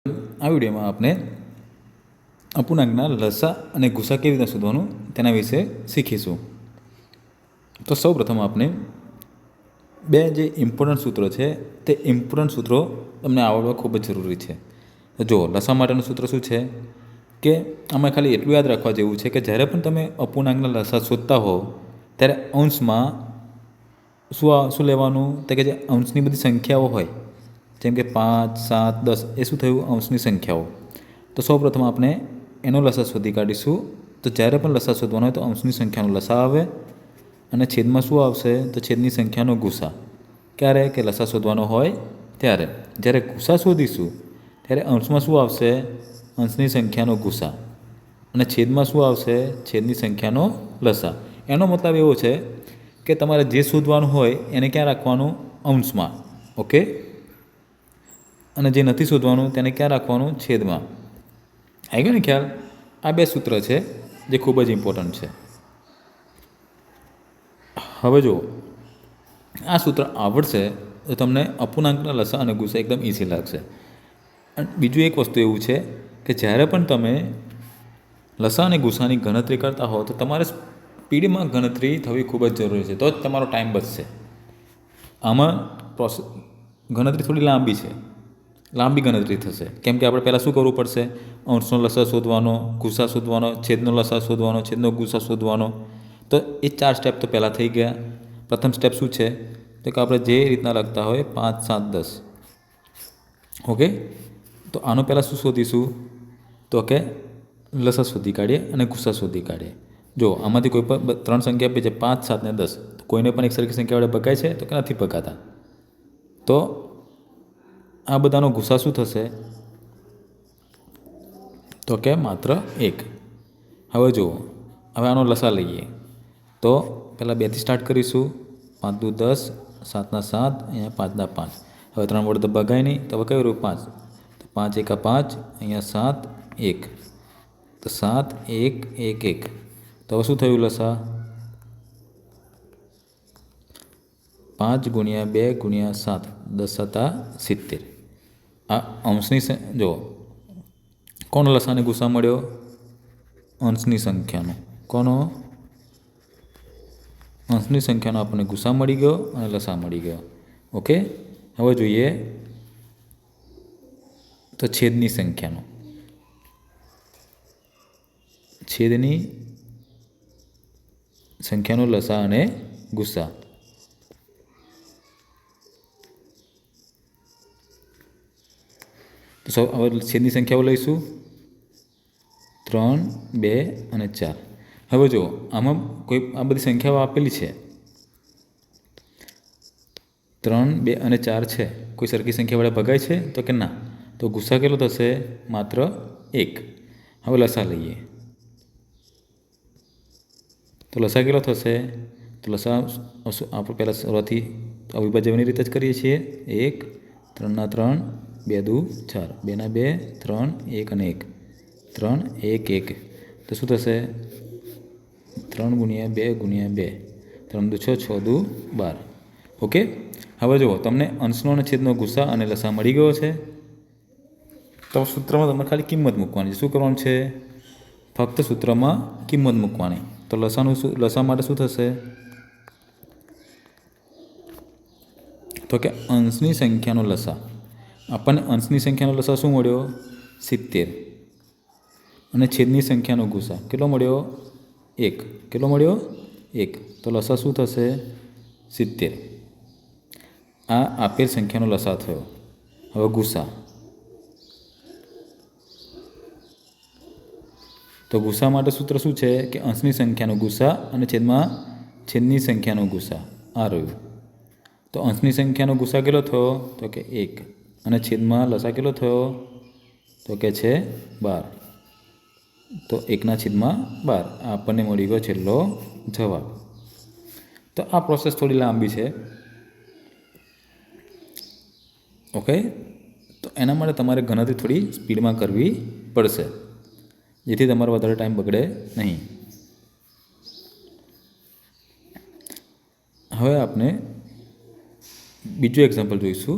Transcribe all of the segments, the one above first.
આ વિડીયોમાં આપણે અપૂર્ણાંકના લસા અને ગુસા કેવી રીતે શોધવાનું તેના વિશે શીખીશું. તો સૌપ્રથમ આપણે બે જે ઇમ્પોર્ટન્ટ સૂત્રો છે તે ઇમ્પોર્ટન્ટ સૂત્રો તમને આવડવા ખૂબ જ જરૂરી છે. જો લસા માટેનું સૂત્ર શું છે કે આમાં ખાલી એટલું યાદ રાખવા જેવું છે કે જ્યારે પણ તમે અપૂર્ણાંકના લસા શોધતા હો ત્યારે અંશમાં શું લેવાનું તો કે જે અંશની બધી સંખ્યાઓ હોય જેમ કે 5, 7, 10 એ શું થયું અંશની સંખ્યાઓ. તો સૌપ્રથમ આપણે એનો લસા શોધી કાઢીશું. તો જ્યારે પણ લસા શોધવાનો હોય તો અંશની સંખ્યાનો લસા આવે અને છેદમાં શું આવશે તો છેદની સંખ્યાનો ગુસા. ક્યારે કે લસા શોધવાનો હોય ત્યારે. જ્યારે ગુસા શોધીશું ત્યારે અંશમાં શું આવશે અંશની સંખ્યાનો ગુસા અને છેદમાં શું આવશે છેદની સંખ્યાનો લસા. એનો મતલબ એવો છે કે તમારે જે શોધવાનું હોય એને ક્યાં રાખવાનું અંશમાં, ઓકે, અને જે નથી શોધવાનું તેને ક્યાં રાખવાનું છેદમાં. આવી ગયો ને ખ્યાલ? આ બે સૂત્ર છે જે ખૂબ જ ઇમ્પોર્ટન્ટ છે. હવે જુઓ, આ સૂત્ર આવડશે તો તમને અપૂર્ણાંકના લસા અને ગુસા એકદમ ઇઝી લાગશે. અને બીજું એક વસ્તુ એવું છે કે જ્યારે પણ તમે લસા અને ગુસાની ગણતરી કરતા હો તો તમારે સ્પીડમાં ગણતરી થવી ખૂબ જ જરૂરી છે, તો જ તમારો ટાઈમ બચશે. આમાં ગણતરી થોડી લાંબી ગણતરી થશે, કેમ કે આપણે પહેલાં શું કરવું પડશે, અંશનો લસા શોધવાનો, ગુસા શોધવાનો, છેદનો લસા શોધવાનો, છેદનો ગુસા શોધવાનો. તો એ 4 સ્ટેપ તો પહેલાં થઈ ગયા. પ્રથમ સ્ટેપ શું છે તો કે આપણે જે રીતના લખતા હોય 5, 7, 10, ઓકે. તો આનો પહેલાં શું શોધીશું તો કે લસા શોધી કાઢીએ અને ગુસા શોધી કાઢીએ. જો આમાંથી કોઈ પણ 3 સંખ્યા આપી છે 5, 7 ને 10, તો કોઈને પણ એક સરખી સંખ્યા વડે ભગાય છે તો કે નથી ભગાતા. તો આ બધાનો ગુસા શું થશે તો કે માત્ર 1. હવે જુઓ, હવે આનો લસા લઈએ તો પહેલાં 2થી સ્ટાર્ટ કરીશું. 5 દુ 10, 7 ના 7, અહીંયા 5 ના 5. હવે 3 વડે તો ભગાય નહીં, તો હવે કયું રહ્યું 5. તો 5 એકા 5, અહીંયા 7, 1. તો 7, 1, 1, 1. તો હવે શું થયું લસા 5 ગુણ્યા 2 ગુણ્યા 7, 10 7 70. આ અંશની જો કોનો લસાને ગુસા મળ્યો અંશની સંખ્યાનો. કોનો અંશની સંખ્યાનો આપણને ગુસા મળી ગયો અને લસા મળી ગયો, ઓકે. હવે જોઈએ તો છેદની સંખ્યાનો. છેદની સંખ્યાનો લસા અને ગુસા. તો હવે છેદની સંખ્યાઓ લઈશું 3, 2 અને 4. હવે જુઓ, આમાં આ બધી સંખ્યાઓ આપેલી છે 3, 2 અને 4 છે. કોઈ સરખી સંખ્યા વડે ભગાય છે તો કે ના. તો ગુસા કેટલો થશે માત્ર 1. હવે લસા લઈએ તો લસા કેટલો થશે તો લસા આપણે પહેલાં શરૂઆતથી અવિભાજ્યની રીતે જ કરીએ છીએ. 1, 3 ના 3, 2 દુ 4, 2 ના 2, 3, 1 અને 1, 3, 1, 1. તો શું થશે 3 ગુણ્યા 2 ગુણ્યા 2, 3 દુ 6, 6 દુ 12, ઓકે. હવે જુઓ, તમને અંશનો અને છેદનો ગુસા અને લસા મળી ગયો છે. તો સૂત્રમાં તમારે ખાલી કિંમત મૂકવાની છે. શું કરવાનું છે ફક્ત સૂત્રમાં કિંમત મૂકવાની. તો લસા માટે શું થશે તો કે અંશની સંખ્યાનો લસા. આપણને અંશની સંખ્યાનો લસા શું મળ્યો 70 અને છેદની સંખ્યાનો ગુસા કેટલો મળ્યો 1. કેટલો મળ્યો 1. તો લસા શું થશે 70. આ આપેલ સંખ્યાનો લસા થયો. હવે ગુસા. તો ગુસા માટે સૂત્ર શું છે કે અંશની સંખ્યાનો ગુસા અને છેદની સંખ્યાનો ગુસા. આ રહ્યું. તો અંશની સંખ્યાનો ગુસા કેટલો થયો તો કે 1 અને છેદમાં લસા કેટલો થયો તો કે છે 12. તો 1/12 આ આપણને મળી ગયો છેલ્લો જવાબ. તો આ પ્રોસેસ થોડી લાંબી છે, ઓકે. તો એના માટે તમારે ગણતરી થોડી સ્પીડમાં કરવી પડશે જેથી તમારો વધારે ટાઈમ બગડે નહીં. હવે આપણે બીજું એક્ઝામ્પલ જોઈશું.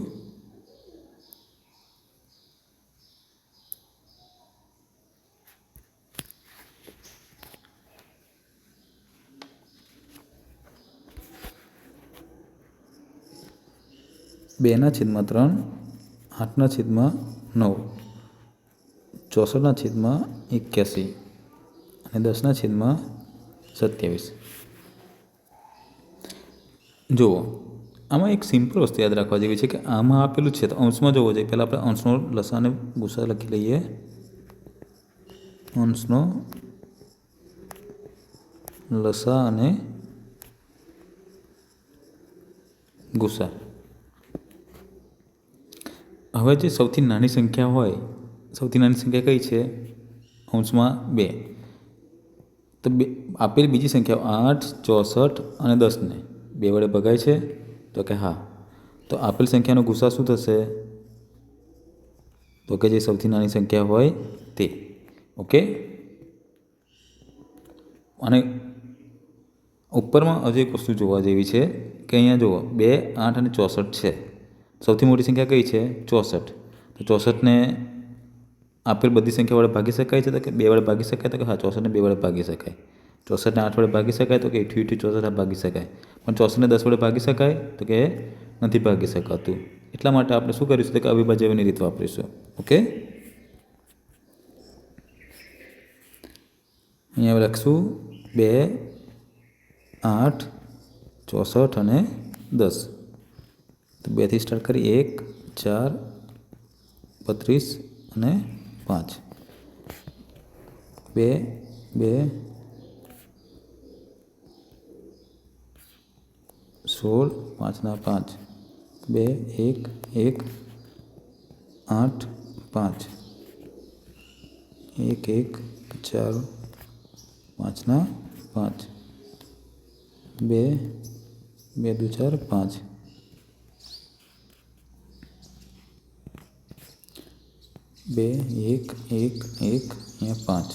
2/3, 8/9, 64/81 અને 10/27. જુઓ, આમાં એક સિમ્પલ વસ્તુ યાદ રાખવા જેવી છે કે આમાં આપેલું છે તો અંશમાં જોવો જોઈએ. પહેલાં આપણે અંશનો લસા અને ગુસા લખી લઈએ. અંશનો લસા અને ગુસા. હવે જે સૌથી નાની સંખ્યા હોય, સૌથી નાની સંખ્યા કઈ છે? અંશમાં 2. તો આપેલી બીજી સંખ્યાઓ 8, 64 અને 10ને 2 વડે ભગાય છે? તો કે હા. તો આપેલ સંખ્યાનો ગુસા શું થશે? તો કે જે સૌથી નાની સંખ્યા હોય તે. ઓકે. અને ઉપરમાં હજુ એક વસ્તુ જોવા જેવી છે કે અહીંયા જુઓ 2, 8 અને 64 છે. સૌથી મોટી સંખ્યા કઈ છે? 64. તો 64ને આપેલ બધી સંખ્યા વડે ભાગી શકાય છે? તો કે 2 વડે ભાગી શકાય? તો કે હા, 64ને 2 વડે ભાગી શકાય. 64ને 8 વડે ભાગી શકાય? તો કે 64 ભાગી શકાય. પણ 64ને 10 વડે ભાગી શકાય? તો કે નથી ભાગી શકાતું. એટલા માટે આપણે શું કરીશું? તો કે અવિભાજ્યની રીત વાપરીશું. ઓકે. અહીંયા લખશું 2, 8, 64 અને 10. તો 2થી સ્ટાર્ટ કરી 1, 4, 32 અને 5. 2, 2, 16, 5ના 5. 2, 1, 1, 8, 5. 1, 1, 4, 5ના 5. 2, 2 દુ 4, 5. 2, 1, 1, 1, અહીંયા 5.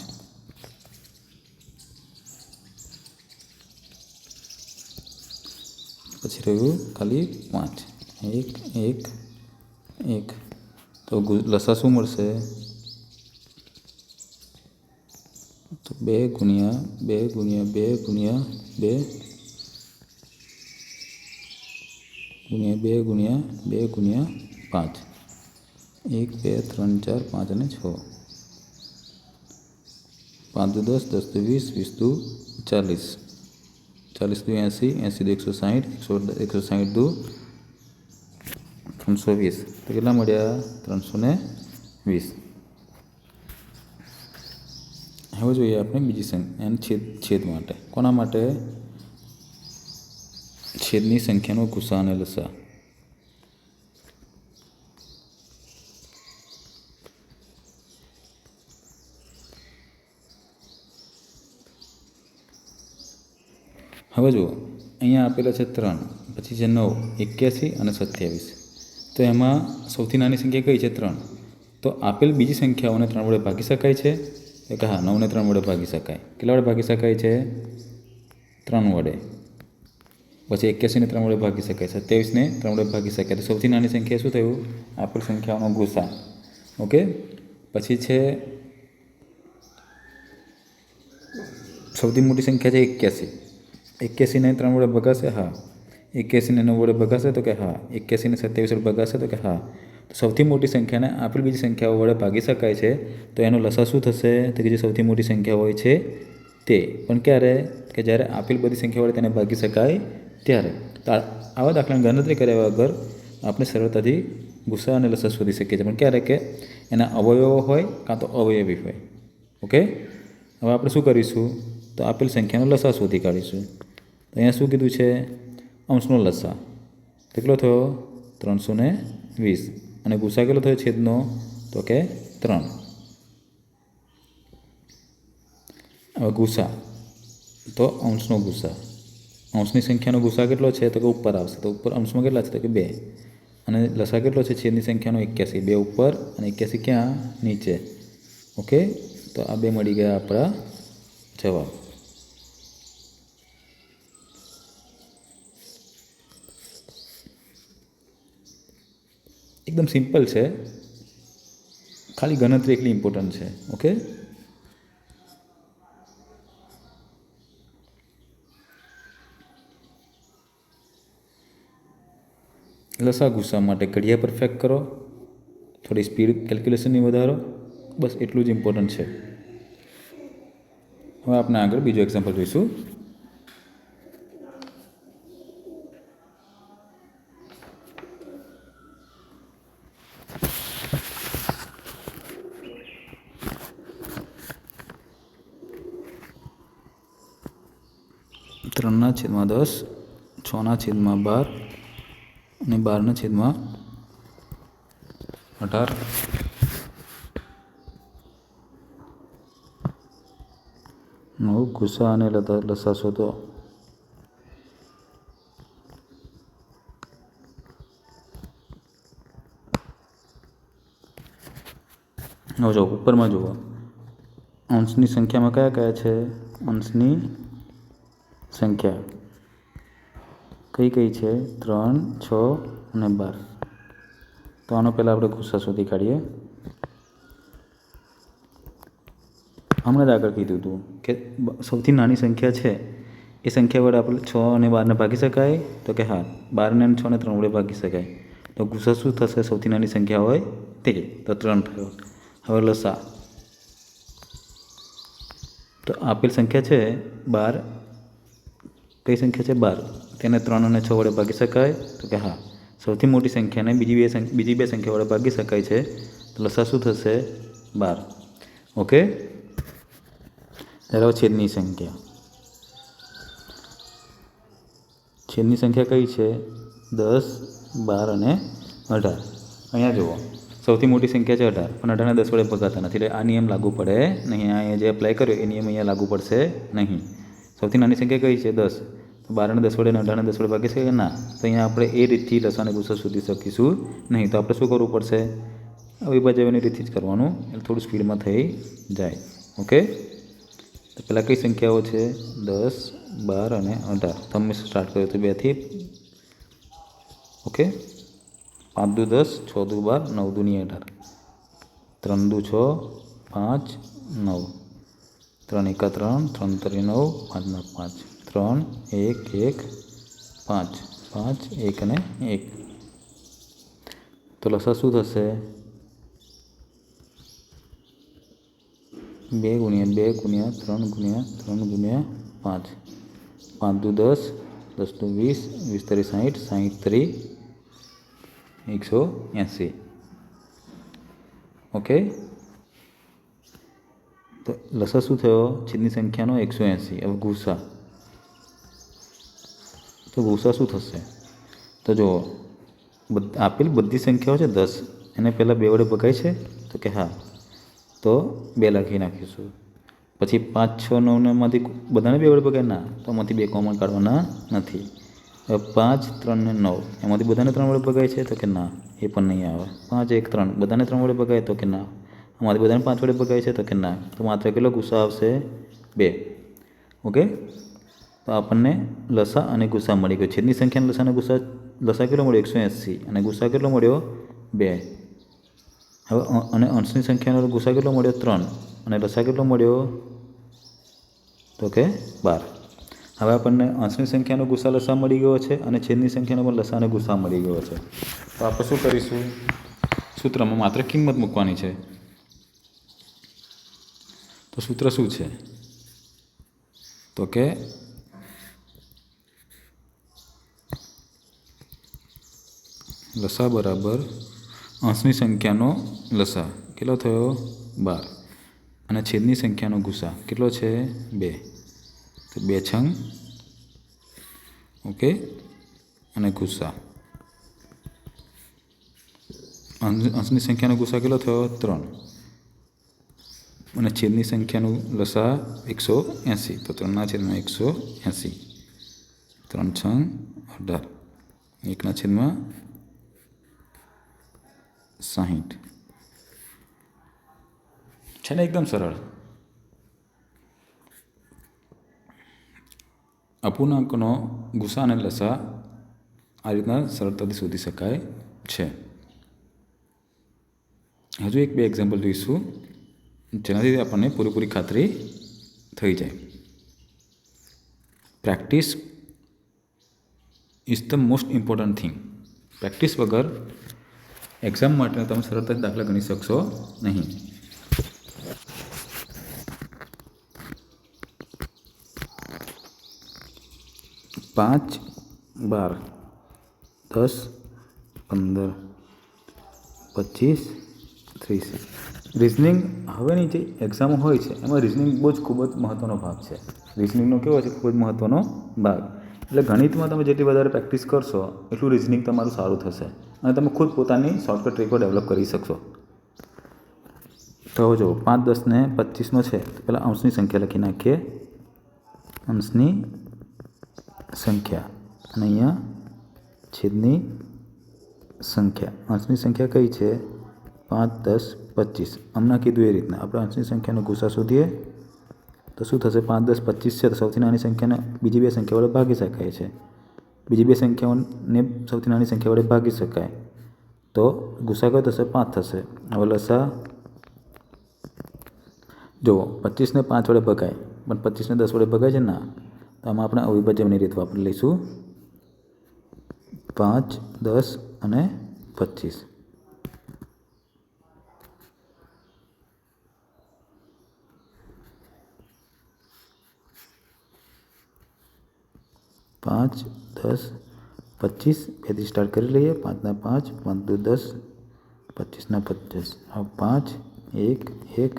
પછી રહ્યું ખાલી 5. 1, 1, 1. તો લસા શું મળશે? તો 2 ગુણ્યા 2 ગુણ્યા 2 ગુણ્યા 2 ગુણ્યા 2 ગુણ્યા 2 ગુણ્યા 5. 1, 2, 3, 4, 5 અને 6. 5 દુ 10, 10 દુ 20, 20 દુ 40, 40 દુ 80, 80 દુ 160, 160 દુ 320. તો કેટલા મળ્યા? 320. હવે જોઈએ આપણે બીજી સંખ્યા એને છેદ માટે. કોના માટે? છેદની સંખ્યાનો ગુસા અને લસા. હવે જુઓ, અહીંયા આપેલા છે 3, પછી છે 9, 81 અને 27. તો એમાં સૌથી નાની સંખ્યા કઈ છે? 3. તો આપેલ બીજી સંખ્યાઓને 3 વડે ભાગી શકાય છે? કે હા, 9ને 3 વડે ભાગી શકાય. કેટલા વડે ભાગી શકાય છે? 3 વડે. પછી 81ને 3 વડે ભાગી શકાય, 27ને 3 વડે ભાગી શકાય. તો સૌથી નાની સંખ્યા શું થયું? આપેલ સંખ્યાઓનો ગુસા. ઓકે. પછી છે સૌથી મોટી સંખ્યા છે 81. 81ને 3 વડે ભગાશે? હા. 81ને 9 વડે ભગાશે? તો કે હા. 81ને 27 વડે ભગાશે? તો કે હા. તો સૌથી મોટી સંખ્યાને આપેલ બીજી સંખ્યાઓ વડે ભાગી શકાય છે. તો એનો લસા શું થશે? તો કે જે સૌથી મોટી સંખ્યા હોય છે તે. પણ ક્યારે? કે જ્યારે આપેલ બધી સંખ્યા વડે તેને ભાગી શકાય ત્યારે. તો આવા દાખલાની ગણતરી કર્યા વગર આપણે સરળતાથી ગુસા અને લસા શોધી શકીએ છીએ. પણ ક્યારે? કે એના અવયવો હોય કાં તો અવયવી હોય. ઓકે. હવે આપણે શું કરીશું? તો આપેલ સંખ્યાનો લસા શોધી કાઢીશું. તો અહીંયા શું કીધું છે? અંશનો લસા. કેટલો થયો? 320. અને ગુસા કેટલો થયો છેદનો? તો કે 3. હવે ગુસા. તો અંશનો ગુસા. અંશની સંખ્યાનો ગુસા કેટલો છે? તો કે ઉપર આવશે. તો ઉપર અંશમાં કેટલા છે? તો કે 2. અને લસા કેટલો છે? છેદની સંખ્યાનો 81. 2 ઉપર અને 81 ક્યાં? નીચે. ઓકે. તો આ 2 મળી ગયા આપણા જવાબ. એકદમ સિમ્પલ છે, ખાલી ગણતરી એટલી ઇમ્પોર્ટન્ટ છે. ઓકે. લસા ગુસ્સા માટે ઘડિયા પર ફેક કરો, થોડી સ્પીડ કેલ્ક્યુલેશનની વધારો, બસ એટલું જ ઇમ્પોર્ટન્ટ છે. હવે આપણે આગળ બીજું એક્ઝામ્પલ જોઈશું. ત્રણના છેદમાં 10, 6ના છેદમાં 12 અને 12ના છેદમાં 18. ગુસા અને લસા શોધો. હવે જો ઉપરમાં જુઓ, અંશની સંખ્યામાં કયા કયા છે? અંશની સંખ્યા કઈ કઈ છે? 3, 6 અને 12. તો આનો પહેલાં આપણે ગુસ્સા શોધી કાઢીએ. હમણાં જ આગળ કીધું હતું કે સૌથી નાની સંખ્યા છે એ સંખ્યા વડે આપણે 6 અને 12ને ભાગી શકાય? તો કે હા, 12ને અને 6ને 3 વડે ભાગી શકાય. તો ગુસ્સા શું થશે? સૌથી નાની સંખ્યા હોય તે. તો 3 થયો. હવે લસા, તો આપેલ સંખ્યા છે 12. કઈ સંખ્યા છે? 12. તેને 3 અને 6 વડે ભાગી શકાય? તો કે હા. સૌથી મોટી સંખ્યાને બીજી બે સંખ્યા વડે ભાગી શકાય છે. તો લસા શું થશે? 12. ઓકે. ત્યારે છેદની સંખ્યા. છેદની સંખ્યા કઈ છે? 10, 12 અને 18. અહીંયા જુઓ, સૌથી મોટી સંખ્યા છે 18, પણ 18ને 10 વડે ભગાતા નથી, એટલે આ નિયમ લાગુ પડે નહીં. અહીંયા જે એપ્લાય કર્યો એ નિયમ અહીંયા લાગુ પડશે નહીં. સૌથી નાની સંખ્યા કઈ છે? 10. તો 12ને 10 વડે અને 18ને 10 વડે ભાગી શકે? ના. તો અહીંયા આપણે એ રીતથી લસા અને ગુસ્સા શોધી શકીશું નહીં. તો આપણે શું કરવું પડશે? અવિભાજ્યની રીતથી જ કરવાનું, એટલે થોડું સ્પીડમાં થઈ જાય. ઓકે. તો પહેલાં કઈ સંખ્યાઓ છે? 10, 12 અને 18. તમે સ્ટાર્ટ કર્યો તો 2થી. ઓકે. 5 દુ 10, 6 દુ 12, 9 દુની 18, 3 દુ 6, 5, 9, 3 એકા 3, 3 તરી 9, 5 ના 5, 3, 1, 1, 5, 5, 1 અને 1. તો લસા શું થશે? 2 ગુણ્યા 2 ગુણ્યા 3 ગુણ્યા 3 ગુણ્યા 5. 5 દુ 10, 10 દુ 20, 20 તરી 60, 60 તરી 180. ઓકે. તો લસા શું થયો? છેદની સંખ્યાનો 180. હવે ગુસા, તો ગુસા શું થશે? તો જુઓ, આપેલ બધી સંખ્યાઓ છે 10, એને પહેલાં 2 વડે ભગાય છે? તો કે હા. તો 2 લખી નાખીશું. પછી 5, 6, 9 માંથી બધાને 2 વડે ભગાય? ના. તો આમાંથી 2 કોમન કાઢવાના નથી. હવે 5, 3 ને 9, એમાંથી બધાને 3 વડે ભગાય છે? તો કે ના, એ પણ નહીં આવે. 5, 1, 3, બધાને 3 વડે ભગાય? તો કે ના. આમાંથી બધાને 5 વડે ભગાય છે? તો કે ના. તો માત્ર કેટલો ગુસ્સા આવશે? 2. ઓકે. તો આપણને લસા અને ગુસ્સા મળી ગયો. છેદની સંખ્યાના લસા અને ગુસ્સા, લસા કેટલો મળ્યો? 180 અને ગુસ્સા કેટલો મળ્યો? 2. હવે અને અંશની સંખ્યાનો ગુસ્સા કેટલો મળ્યો? 3 અને લસા કેટલો મળ્યો? તો કે 12. હવે આપણને અંશની સંખ્યાનો ગુસ્સા લસા મળી ગયો છે અને છેદની સંખ્યાનો પણ લસા અને ગુસ્સા મળી ગયો છે. તો આપણે શું કરીશું? સૂત્રમાં માત્ર કિંમત મૂકવાની છે. તો સૂત્ર શું છે? તો કે લસા બરાબર અંશની સંખ્યાનો લસા કેટલો થયો? 12 અને છેદની સંખ્યાનો ગુસા કેટલો છે? 2. તો 2 છંગ. ઓકે. અને ગુસા, અંશની સંખ્યાનો ગુસા કેટલો થયો? 3 અને છેદની સંખ્યાનું લસા 180. તો 3ના છેદમાં 180. 3 છંગ 18, 1ના છેદમાં 60. છે ને એકદમ સરળ. અપૂર્ણાંકનો ગુસા અને લસા આ રીતના સરળતાથી શોધી શકાય છે. હજુ 1-2 એક્ઝામ્પલ જોઈશું, જેનાથી આપણને પૂરેપૂરી ખાતરી થઈ જાય. Practice is the most important thing. Practice વગર એક્ઝામ માટે તમે સરળતાથી દાખલા ગણી શકશો નહીં. 5, 12, 10, 15, 25, 30. રિઝનિંગ હવેની જે એક્ઝામો હોય છે એમાં રિઝનિંગ બહુ જ ખૂબ જ મહત્ત્વનો ભાગ છે. રિઝનિંગનો કેવો છે? ખૂબ જ મહત્ત્વનો ભાગ. એટલે ગણિતમાં તમે જેટલી વધારે પ્રેક્ટિસ કરશો એટલું રિઝનિંગ તમારું સારું થશે અને તમે ખુદ પોતાની શોર્ટકટ ટ્રીકો ડેવલપ કરી શકશો. તો જો 5, 10 ને 25નો છે તો પહેલાં અંશની સંખ્યા લખી નાખીએ. અંશની સંખ્યા અને અહીંયા છેદની સંખ્યા. અંશની સંખ્યા કઈ છે? 5, 10, 25. હમણાં કીધું એ રીતના આપણે અંશની સંખ્યાનો ગુસા શોધીએ તો શું થશે? 5, 10, 25 છે તો સૌથી નાની સંખ્યાને બીજી બે સંખ્યા વડે ભાગી શકાય છે. બીજી બે સંખ્યાઓને સૌથી નાની સંખ્યા વડે ભાગી શકાય તો ગુસા કયો થશે? 5 થશે. હવે લસા જુઓ, 25ને 5 વડે ભગાય પણ 25ને 10 વડે ભગાય છે ના. તો આમાં આપણે અવિભાજ્યની રીત વાપરી લઈશું. 5, 10 અને 25. 5, 10, 25 બેથી સ્ટાર્ટ કરી લઈએ. 5 ના 5, 5 દુ 10, 25 ના 25. હવે 5, 1, 1,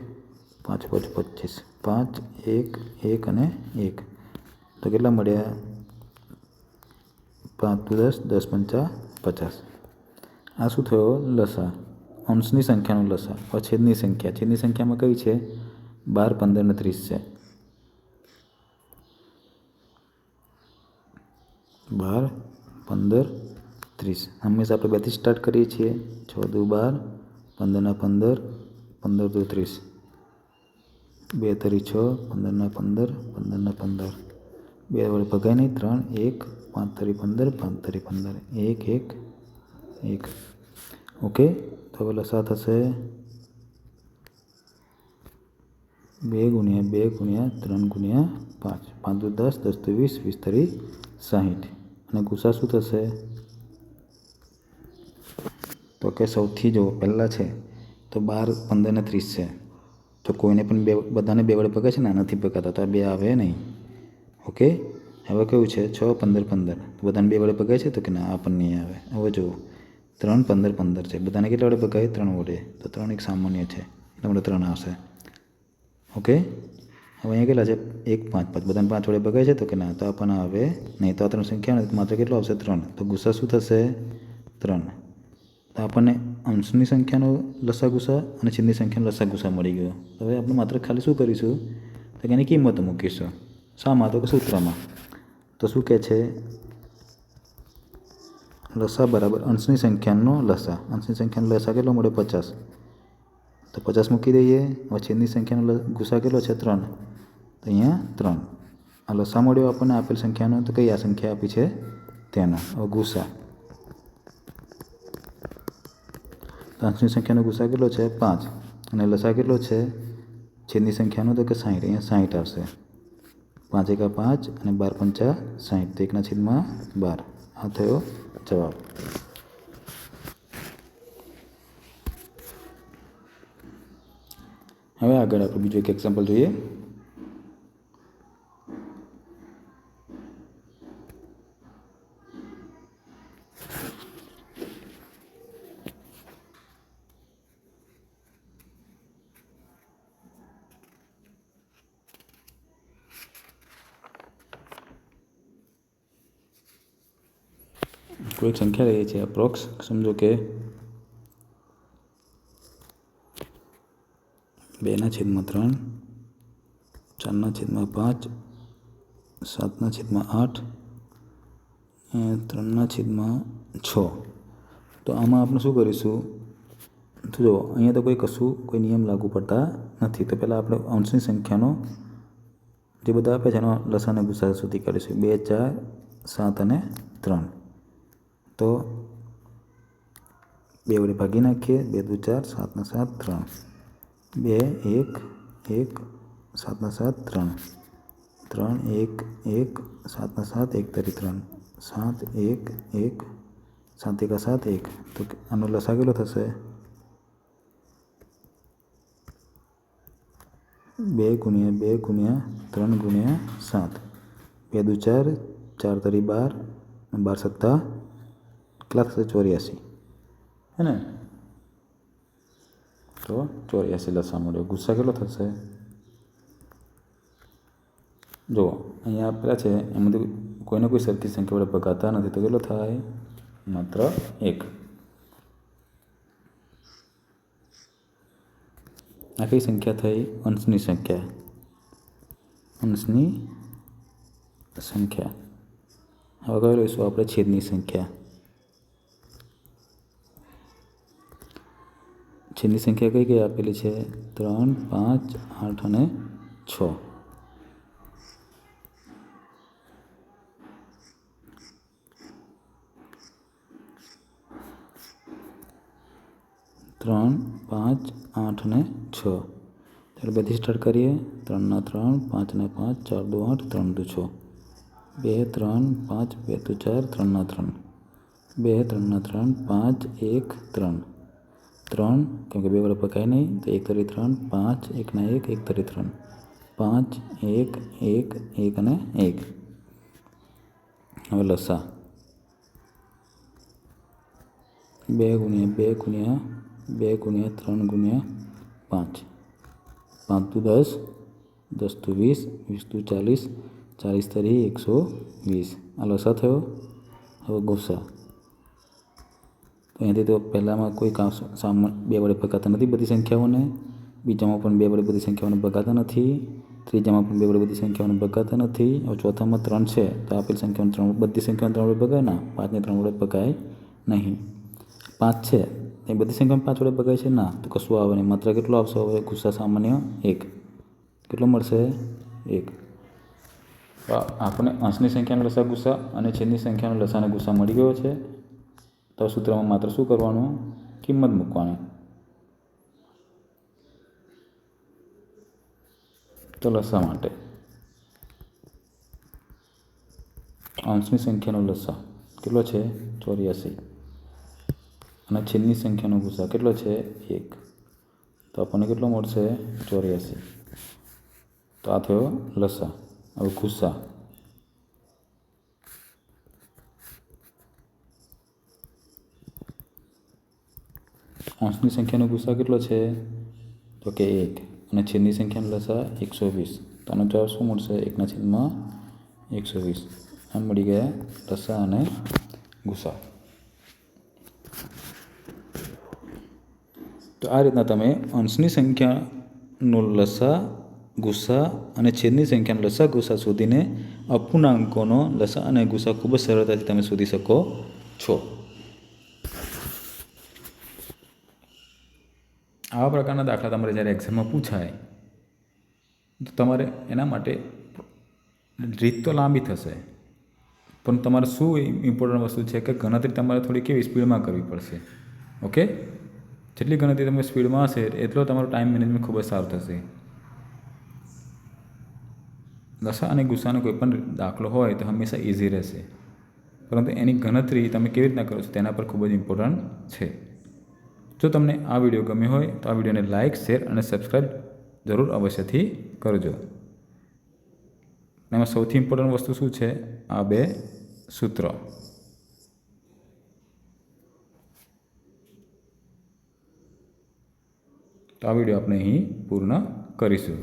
5, 5, 25. 5, 1, 1 અને 1 તો કેટલા મળ્યા? 5 દુ 10, 10 પંચા 50. આ શું થયો? લસા. અંશની સંખ્યાનો લસા. હવે છેદની સંખ્યા. છેદની સંખ્યામાં કઈ છે? 12, 15 ને 30 છે. 12, 15, 30. હંમેશા આપણે બેથી સ્ટાર્ટ કરીએ છીએ. 6 દુ 12, 15 ના 15, 15 દુ 30. 2 તરી 6, 15 ના 15, 15 ના 15. 2 વડે ભગાય નહીં. 3, 1, 5 તરી 15, 5 તરી 15. 1, 1, 1. ઓકે. તો હવે લસા થશે 2 ગુણ્યા 2 ગુણ્યા 3 ગુણ્યા 5. 5 દુ 10, 10 દુ 20, 20 તરી 60. અને ગુસા શું થશે? તો કે સૌથી જો પહેલાં છે તો 12, 15 ને 30 છે. તો કોઈને પણ બધાને 2 વડે ભગાય છે ને, નથી ભગાતા તો આ 2 આવે નહીં. ઓકે. હવે કયું છે? 6, 15, 15. તો બધાને 2 વડે ભગાય છે તો કે ના, આ પણ નહીં આવે. હવે જુઓ 3, 15, 15 છે. બધાને કેટલા વડે ભગાય? 3 વડે. તો 3 એક સામાન્ય છે એટલા માટે 3 આવશે. ઓકે. હવે અહીંયા કેટલા છે? 1, 5, 5. બધાને 5 વડે ભગાય છે તો કે ના, તો આ પણ આવે નહીં. તો આ 3 સંખ્યા માત્ર કેટલો આવશે? 3. તો ગુસા શું થશે? 3. તો આપણને અંશની સંખ્યાનો લસા ગુસા અને છેદની સંખ્યાનો લસા ગુસા મળી ગયો. હવે આપણે માત્ર ખાલી શું કરીશું? તો કે એની કિંમતો મૂકીશું. શામાં? તો કે સૂત્રમાં. તો શું કહે છે? લસા બરાબર અંશની સંખ્યાનો લસા. અંશની સંખ્યાનો લસા કેટલો મળે? 50. તો 50 મૂકી દઈએ. હવે છેદની સંખ્યાનો ગુસા કેટલો છે? 3. તો અહીંયા 3. આ લસા મળ્યો આપણને આપેલ સંખ્યાનો. તો કઈ આ સંખ્યા આપી છે તેનો. હવે ગુસા. તો અંશની સંખ્યાનો ગુસા કેટલો છે? 5. અને લસા કેટલો છે છેદની સંખ્યાનો? તો કે 60. અહીંયા 60 આવશે. 5 એકા 5 અને 12 પંચા 60. તો 1/12. આ થયો જવાબ. હવે આગળ આપણે બીજું એક એક્ઝામ્પલ જોઈએ. કોઈ સંખ્યા લઈએ છીએ અપ્રોક્સ. સમજો કે 2/3, 4/5, 7/8, 3/6. તો આમાં આપણે શું કરીશું? તો જુઓ, અહીંયા તો કોઈ નિયમ લાગુ પડતા નથી. તો પહેલાં આપણે અંશની સંખ્યાનો જે બધા આપે છે એનો લસા અને ગુસા શોધી કાઢીશું. 2, 4, 7 અને 3. તો 2 વડે ભાગી નાખીએ. 2 દુ 4, 7 ને 7, 3. 2, 1, 1, 7 ને 7, 3. 3, 1, 1, 7 ને 7, 1 તરી 3. 7, 1, 1, 7 એકા 7 1, તો આનો લસા કેટલો થશે? 2 ગુણ્યા 2 ગુણ્યા 3 ગુણ્યા 7, 2 દુ 4, 4 તરી 12, 12 સત્તા કેટલા થશે? 84, હે ને? તો 84 લસા મળ્યો. ગુસ્સા કેટલો થશે? જુઓ અહીંયા આપેલા છે એમાંથી કોઈને કોઈ સરખી સંખ્યા વડે ભગાતા નથી, તો કેટલો થાય? માત્ર 1. આ કઈ સંખ્યા થઈ? અંશની સંખ્યા. અંશની સંખ્યા. હવે કયો લઈશું આપણે? છેદની સંખ્યા. છેદની સંખ્યા કઈ કઈ આપેલી છે? 3, 5, 8 અને 6. ત્રણ, 5, 8 અને 6. ત્યારે બધી સ્ટાર્ટ કરીએ. 3 ના 3, 5 ના 5, 4 દુ 8, 3 દુ 6, 2 3 5, 2 દુ 4, 3 ના 3, 2 3 ના 3, 5 1 3, 3 કેમ કે 2 વડે પકાય નહીં, તો 1 તરી 3, 5 1 ના 1, 1 તરી 3, 5 1 1 1 અને 1. હવે લસા 2 ગુણ્યા 2 ગુણ્યા 2 ગુણ્યા 3 ગુણ્યા 5, 5 દુ 10, 10 દુ 20, 20 દુ 40, 40 તરી 120. આ લસા થયો. હવે ગુસ્સા તો અહીંથી તો પહેલાંમાં કોઈ કામ સામાન 2 વડે ભગાતા નથી બધી સંખ્યાઓને, બીજામાં પણ 2 વડે બધી સંખ્યાઓને ભગાતા નથી, ત્રીજામાં પણ 2 વડે બધી સંખ્યાઓને ભગાતા નથી. હવે ચોથામાં 3 છે, તો આપેલ સંખ્યાઓને બધી સંખ્યાઓને 3 વડે ભગાય ના, 5ને 3 વડે ભગાય નહીં. 5 છે એ બધી સંખ્યામાં 5 વડે ભગાય છે ના, તો કશું આવે નહીં. માત્ર કેટલો આવશે? હવે ગુસ્સા સામાન્ય 1. કેટલો મળશે? 1. આપણે અંશની સંખ્યાનો લસા ગુસ્સા અને છેદની સંખ્યાનો લસા અને ગુસ્સા મળી ગયો છે. તો સૂત્રમાં માત્ર શું કરવાનું? કિંમત મૂકવાની. તો લસા માટે અંશની સંખ્યાનો લસા કેટલો છે? 84. અને છેદની સંખ્યાનો ગુસ્સા કેટલો છે? 1. તો આપણને કેટલો મળશે? 84. તો આ થયો લસા. હવે ગુસ્સા અંશની સંખ્યાનો ગુસ્સા કેટલો છે? તો કે 1. અને છેદની સંખ્યાનો લસા 120. તો આનો જવાબ શું મળશે? 1/120. આમ મળી ગયા લસા અને ગુસ્સા. તો આ રીતના તમે અંશની સંખ્યાનો લસા ગુસ્સા અને છેદની સંખ્યાનો લસા ગુસ્સા શોધીને અપૂર્ણાંકોનો લસા અને ગુસ્સા ખૂબ જ સરળતાથી તમે શોધી શકો છો. આવા પ્રકારના દાખલા તમારે જ્યારે એક્ઝામમાં પૂછાય તો તમારે એના માટે રીત તો લાંબી થશે, પણ તમારે શું ઇમ્પોર્ટન્ટ વસ્તુ છે કે ગણતરી તમારે થોડી કેવી સ્પીડમાં કરવી પડશે. ઓકે, જેટલી ગણતરી તમે સ્પીડમાં હશે એટલો તમારો ટાઈમ મેનેજમેન્ટ ખૂબ જ સારું થશે. લસા અને ગુસ્સાનો કોઈ પણ દાખલો હોય તો હંમેશા ઇઝી રહેશે, પરંતુ એની ગણતરી તમે કેવી રીતના કરો છો તેના પર ખૂબ જ ઇમ્પોર્ટન્ટ છે. જો તમને આ વિડીયો ગમ્યો હોય તો આ વિડીયોને લાઇક, શેર અને સબસ્ક્રાઈબ જરૂર અવશ્યથી કરજો. એમાં સૌથી ઇમ્પોર્ટન્ટ વસ્તુ શું છે? આ 2 સૂત્ર. તો આ વિડીયો આપણે અહીં પૂર્ણ કરીશું.